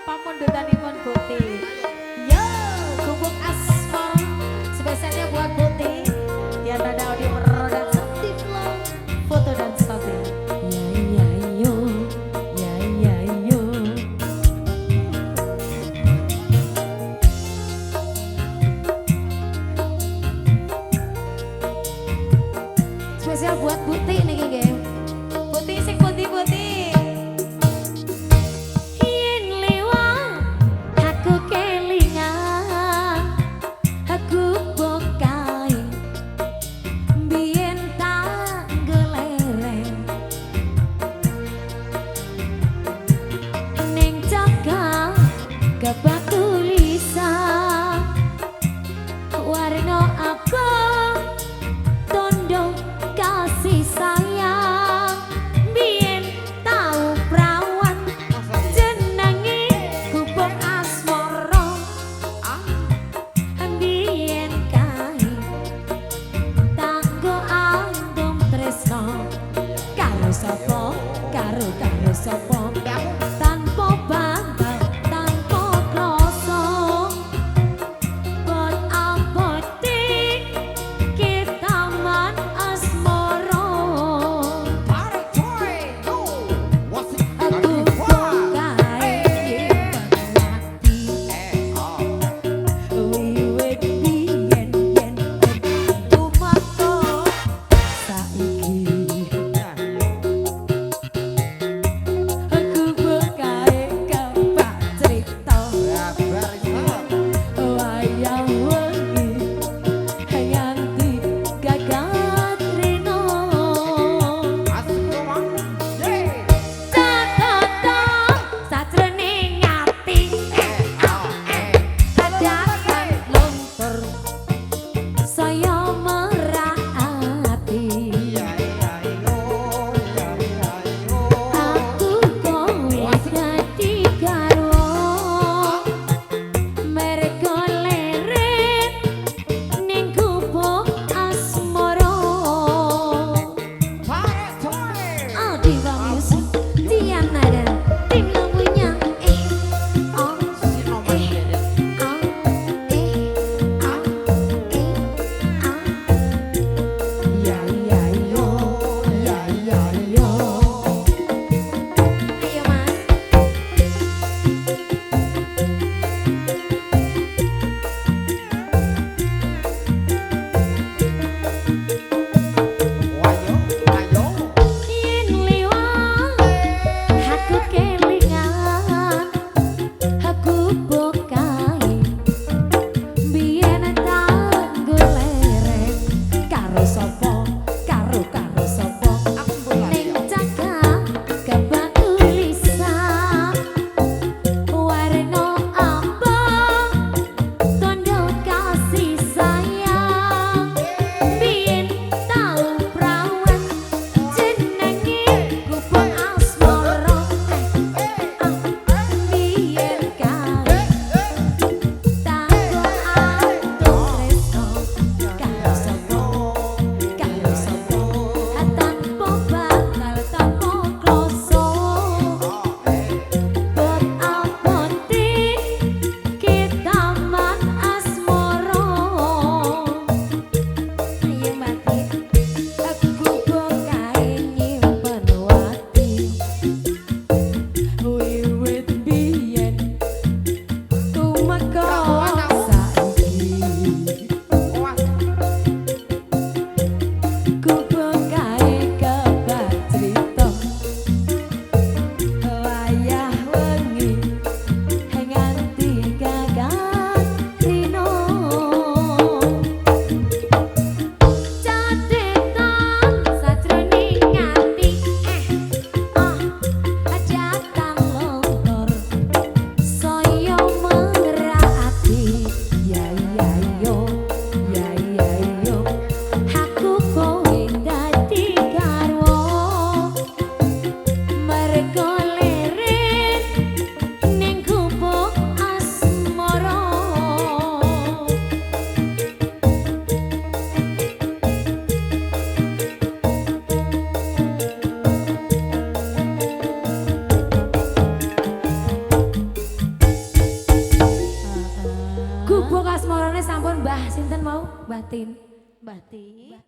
pamundutanipun Putih. Yo, gubuk asmor spesialnya buat Putih. Yang ada audio production Tiflo, foto dan story. Ya ya yo, ya ya yo. Spesial buat Putih nih nggih. Putih sing putih-putih. Gapak tulisan warna abang tondo kasih sayang biyen tau prawan jenenge gubuk asmara biyen kae tanggo antum tresno karo sapa karo sapa tanpa bangga sampun Mbah sinten mau? Batin. Batin.